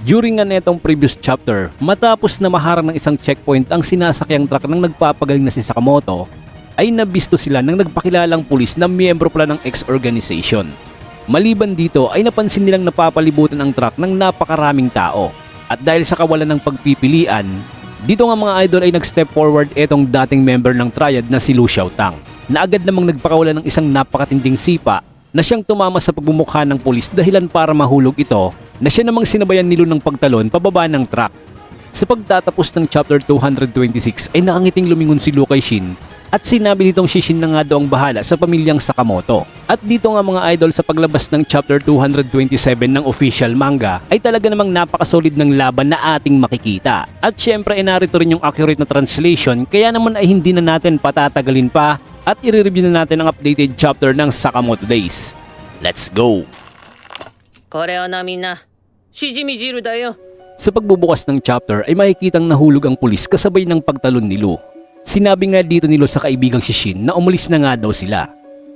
During nga netong previous chapter, matapos na maharang ng isang checkpoint ang sinasakyang truck ng nagpapagaling na si Sakamoto, ay nabisto sila ng nagpakilalang pulis na miyembro pala ng X-organization. Maliban dito ay napansin nilang napapalibutan ang truck ng napakaraming tao. At dahil sa kawalan ng pagpipilian, dito nga mga idol ay nag-step forward etong dating member ng triad na si Lu Xiaotang, na agad namang nagpakawalan ng isang napakatinding sipa na siyang tumama sa pagmumukha ng pulis dahilan para mahulog ito, na siya namang sinabayan ni Lu ng pagtalon pababa ng truck. Sa pagtatapos ng chapter 226 ay nakangiting lumingon si Lu kay Shin at sinabi nitong si Shin na nga daw ang bahala sa pamilyang Sakamoto. At dito nga mga idol, sa paglabas ng chapter 227 ng official manga ay talaga namang napakasolid ng laban na ating makikita. At syempre ay narito rin yung accurate na translation, kaya naman ay hindi na natin patatagalin pa at i-review na natin ang updated chapter ng Sakamoto Days. Let's go! これはなみんなしじみ汁だよ。 Sa pagbubukas ng chapter ay makikitang nahulog ang pulis kasabay ng pagtalon ni Lu. Sinabi nga dito ni Lu sa kaibigang si Shin na umalis na nga daw sila.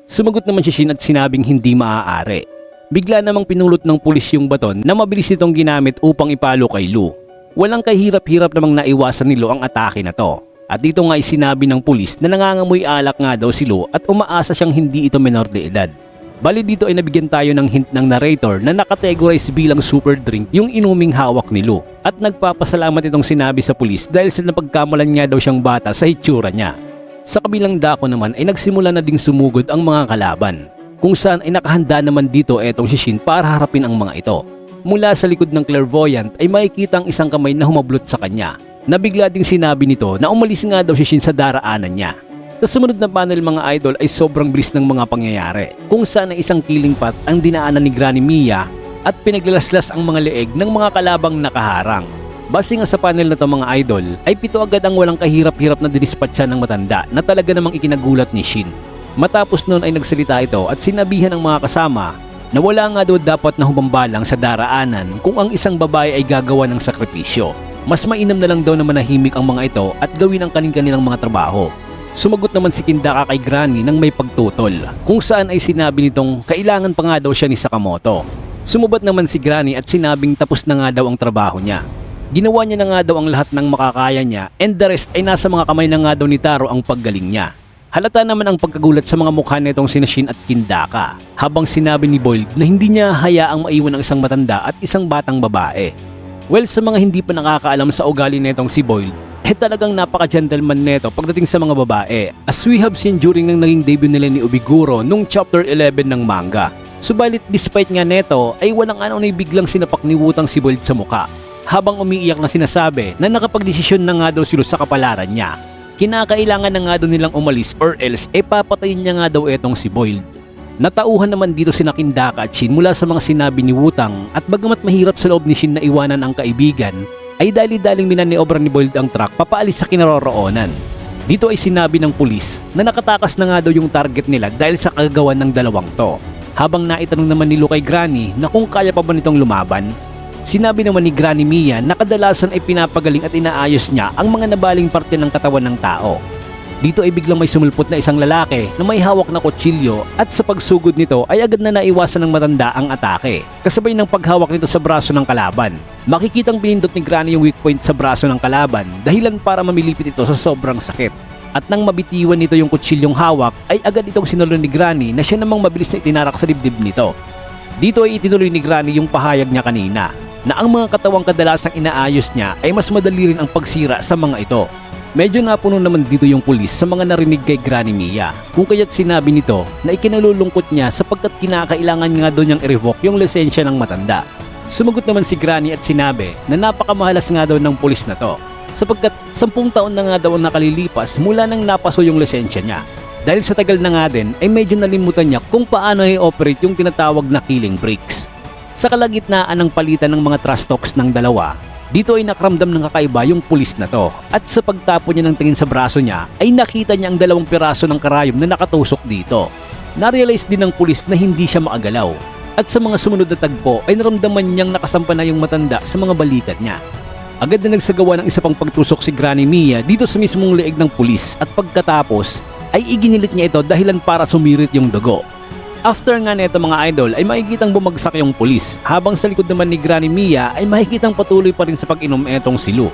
Sumagot naman si Shin at sinabing hindi maaari. Bigla namang pinulot ng pulis yung baton na mabilis nitong ginamit upang ipalo kay Lu. Walang kahirap-hirap namang naiwasan ni Lu ang atake na to. At dito nga ay sinabi ng pulis na nangangamoy alak nga daw si Lu at umaasa siyang hindi ito menor de edad. Bali dito ay nabigyan tayo ng hint ng narrator na nakategorize bilang super drink yung inuming hawak ni Lu. At nagpapasalamat itong sinabi sa pulis dahil sa napagkamalan nga daw siyang bata sa itsura niya. Sa kabilang dako naman ay nagsimula na ding sumugod ang mga kalaban, kung saan ay nakahanda naman dito etong si Shin para harapin ang mga ito. Mula sa likod ng clairvoyant ay makikita ang isang kamay na humablot sa kanya, na bigla ding sinabi nito na umalis nga daw si Shin sa daraanan niya. Sa sumunod na panel mga idol ay sobrang bilis ng mga pangyayari, kung saan ay isang killing path ang dinaanan ni Granny Mia at pinaglalaslas ang mga leeg ng mga kalabang nakaharang. Base nga sa panel na to mga idol ay 7 agad ang walang kahirap-hirap na dinispatcha ng matanda na talaga namang ikinagulat ni Shin. Matapos noon ay nagsalita ito at sinabihan ng mga kasama na wala nga daw dapat na humambalang sa daraanan kung ang isang babae ay gagawa ng sakripisyo. Mas mainam na lang daw na manahimik ang mga ito at gawin ang kanilang mga trabaho. Sumagot naman si Kindaka kay Granny ng may pagtutol, kung saan ay sinabi nitong kailangan pa nga daw siya ni Sakamoto. Sumubat naman si Granny at sinabing tapos na nga daw ang trabaho niya. Ginawa niya na nga daw ang lahat ng makakaya niya and the rest ay nasa mga kamay na nga daw ni Taro ang paggaling niya. Halata naman ang pagkagulat sa mga mukha nitong sina Shin at Kindaka, habang sinabi ni Boyle na hindi niya hayaang maiwan ang isang matanda at isang batang babae. Well, sa mga hindi pa nakakaalam sa ugali nitong si Boyle, talagang napaka-gentleman neto pagdating sa mga babae, as we have seen during ng naging debut nila ni Ubiguro nung chapter 11 ng manga. Subalit despite nga neto ay walang ano na biglang sinapak ni Wutang si Boyle sa muka, habang umiiyak na sinasabi na nakapagdesisyon na nga daw sila sa kapalaran niya. Kinakailangan na nga daw nilang umalis or else papatayin niya nga daw etong si Boyle. Natauhan naman dito sina Kindaka at Shin mula sa mga sinabi ni Wutang, at bagamat mahirap sa loob ni Shin na iwanan ang kaibigan, ay dali-daling minaniobra ni Boyle ang truck papaalis sa kinaroroonan. Dito ay sinabi ng pulis na nakatakas na nga daw yung target nila dahil sa kagagawan ng dalawang to. Habang naitanong naman ni Lu kay Granny na kung kaya pa ba nitong lumaban, sinabi naman ni Granny Mia na kadalasan ay pinapagaling at inaayos niya ang mga nabaling parte ng katawan ng tao. Dito ay biglang may sumulpot na isang lalaki na may hawak na kutsilyo, at sa pagsugod nito ay agad na naiwasan ng matanda ang atake, kasabay ng paghawak nito sa braso ng kalaban. Makikitang pinindot ni Granny yung weak point sa braso ng kalaban dahilan para mamilipit ito sa sobrang sakit. At nang mabitiwan nito yung kutsilyong hawak ay agad itong sinulo ni Granny na siya namang mabilis na itinarak sa dibdib nito. Dito ay itinuloy ni Granny yung pahayag niya kanina na ang mga katawang kadalasang inaayos niya ay mas madali rin ang pagsira sa mga ito. Medyo napuno naman dito yung pulis sa mga narinig kay Granny Mia, kung kaya't sinabi nito na ikinalulungkot niya sapagkat kinakailangan nga doon niyang i-revoke yung lisensya ng matanda. Sumagot naman si Granny at sinabi na napakamahalas nga daw ng pulis na to, sapagkat 10 taon na nga daw ang nakalilipas mula nang napaso yung lisensya niya. Dahil sa tagal na nga din ay medyo nalimutan niya kung paano i-operate yung tinatawag na killing brakes. Sa kalagitnaan ng palitan ng mga trash talks ng dalawa, dito ay nakaramdam ng kakaiba yung pulis na to, at sa pagtapo niya ng tingin sa braso niya ay nakita niya ang 2 piraso ng karayom na nakatusok dito. Narealize din ng pulis na hindi siya maagalaw, at sa mga sumunod na tagpo ay naramdaman niyang nakasampa na yung matanda sa mga balikat niya. Agad na nagsagawa ng isa pang pagtusok si Granny Mia dito sa mismong leeg ng pulis, at pagkatapos ay iginilit niya ito dahilan para sumirit yung dugo. After nga neto mga idol ay makikitang bumagsak yung pulis, habang sa likod naman ni Granny Mia ay makikitang patuloy pa rin sa pag-inom etong si Lou.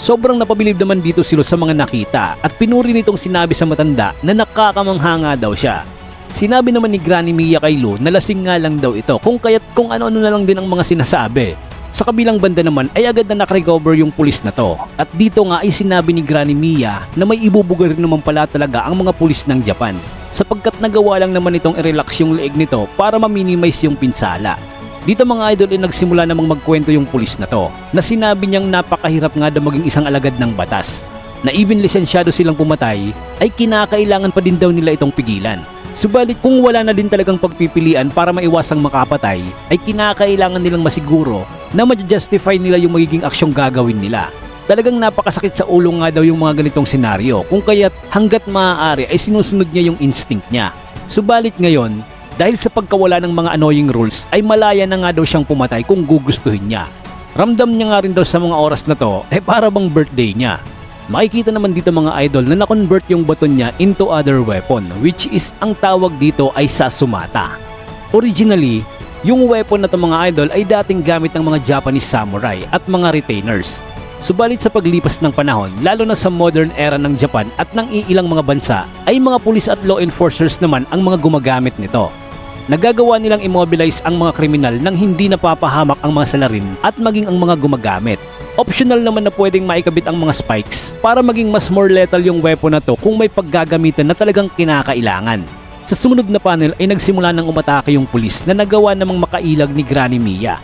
Sobrang napabilib naman dito si Lou sa mga nakita at pinuri nitong sinabi sa matanda na nakakamangha nga daw siya. Sinabi naman ni Granny Mia kay Lou na lasing nga lang daw ito kung kaya't kung ano-ano na lang din ang mga sinasabi. Sa kabilang banda naman ay agad na nakarecover yung pulis na to at dito nga ay sinabi ni Granny Mia na may ibubuga rin naman pala talaga ang mga pulis ng Japan sapagkat nagawa lang naman itong i-relax yung leeg nito para ma-minimize yung pinsala. Dito mga idol ay nagsimula namang magkwento yung pulis na to na sinabi niyang napakahirap nga daw maging isang alagad ng batas na even lisensyado silang pumatay ay kinakailangan pa din daw nila itong pigilan. Subalit kung wala na din talagang pagpipilian para maiwasang makapatay ay kinakailangan nilang masiguro na ma-justify nila yung magiging aksyong gagawin nila. Talagang napakasakit sa ulo nga daw yung mga ganitong senaryo kung kaya't hanggat maaari ay sinusunod niya yung instinct niya. Subalit ngayon, dahil sa pagkawala ng mga annoying rules ay malaya na nga daw siyang pumatay kung gugustuhin niya. Ramdam niya nga rin daw sa mga oras na to para bang birthday niya. Makikita naman dito mga idol na na-convert yung baton niya into other weapon which is ang tawag dito ay Sasumata. Originally, yung weapon na to mga idol ay dating gamit ng mga Japanese samurai at mga retainers. Subalit sa paglipas ng panahon, lalo na sa modern era ng Japan at ng iilang mga bansa, ay mga pulis at law enforcers naman ang mga gumagamit nito. Nagagawa nilang immobilize ang mga kriminal nang hindi napapahamak ang mga salarin at maging ang mga gumagamit. Optional naman na pwedeng maikabit ang mga spikes para maging mas more lethal yung weapon na to kung may paggagamitan na talagang kinakailangan. Sa sumunod na panel ay nagsimula ng umatake yung pulis na nagawa namang makailag ni Granny Mia.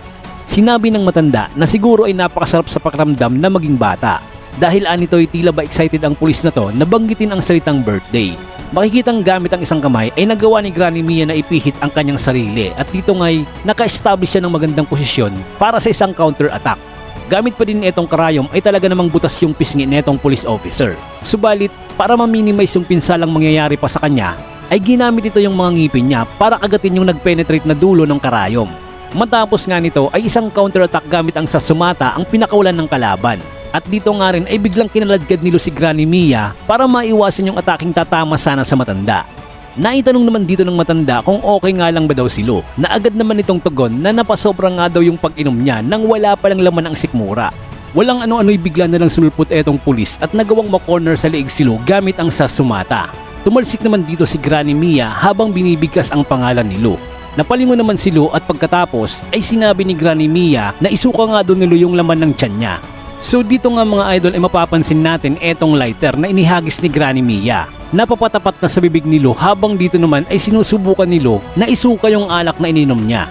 Sinabi ng matanda na siguro ay napakasarap sa pakiramdam na maging bata dahil anito ay tila ba excited ang pulis na to na banggitin ang salitang birthday. Makikitang gamit ang isang kamay ay nagawa ni Granny Mia na ipihit ang kanyang sarili at dito nga'y naka-establish siya ng magandang posisyon para sa isang counter-attack. Gamit pa din itong karayom ay talaga namang butas yung pisngi netong police officer. Subalit para ma-minimize yung pinsalang mangyayari pa sa kanya ay ginamit ito yung mga ngipin niya para kagatin yung nag-penetrate na dulo ng karayom. Matapos nga nito ay isang counter-attack gamit ang Sasumata ang pinakawalan ng kalaban. At dito nga rin ay biglang kinaladkad ni Lou si Granny Mia para maiwasan yung ataking tatama sana sa matanda. Naitanong naman dito ng matanda kung okay nga lang ba daw si Lou na agad naman itong tugon na napasobra nga daw yung pag-inom niya nang wala palang laman ang sikmura. Walang ano-ano'y bigla na lang sulpot etong pulis at nagawang makorner sa leeg si Lou gamit ang Sasumata. Tumalsik naman dito si Granny Mia habang binibigkas ang pangalan ni Lou. Napalingon naman si Lou at pagkatapos ay sinabi ni Granny Mia na isuka nga doon ni Lou yung laman ng tiyan niya. So dito nga mga idol ay mapapansin natin etong lighter na inihagis ni Granny Mia. Napapatapat na sa bibig ni Lou habang dito naman ay sinusubukan ni Lou na isuka yung alak na ininom niya.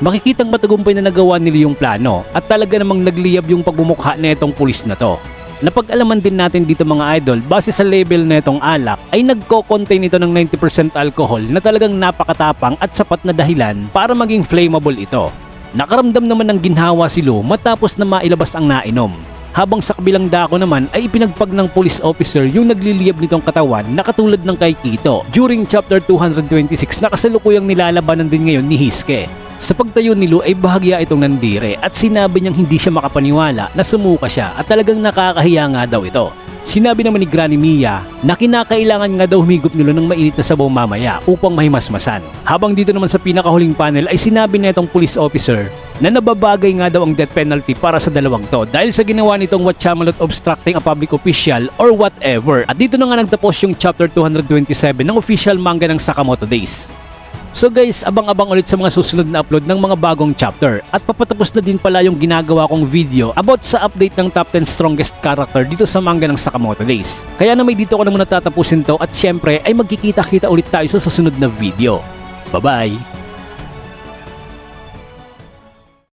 Makikitang matagumpay na nagawa ni Lou yung plano at talaga namang nagliyab yung pagbumukha na itong pulis na to. Napag-alaman din natin dito mga idol base sa label na itong alak ay nagko-contain ito ng 90% alcohol na talagang napakatapang at sapat na dahilan para maging flammable ito. Nakaramdam naman ng ginhawa si Lou matapos na mailabas ang nainom. Habang sa kabilang dako naman ay ipinagpag ng police officer yung nagliliyab nitong katawan na katulad ng kay Kito during chapter 226 na kasalukuyang nilalabanan din ngayon ni Hisuke. Sa pagtayo ni Lou ay bahagya itong nandire at sinabi niyang hindi siya makapaniwala na sumuka siya at talagang nakakahiya nga daw ito. Sinabi naman ni Granny Mia na kinakailangan nga daw humigop ni Lou ng mainit na sabaw mamaya upang mahimasmasan. Habang dito naman sa pinakahuling panel ay sinabi na itong police officer na nababagay nga daw ang death penalty para sa dalawang to dahil sa ginawa nitong Whatchamalot obstructing a public official or whatever. At dito na nga nagtapos yung chapter 227 ng official manga ng Sakamoto Days. So guys, abang-abang ulit sa mga susunod na upload ng mga bagong chapter at papatapos na din pala yung ginagawa kong video about sa update ng top 10 strongest character dito sa manga ng Sakamoto Days. Kaya na may dito ko na muna tatapusin to at syempre ay magkikita-kita ulit tayo sa susunod na video. Bye-bye!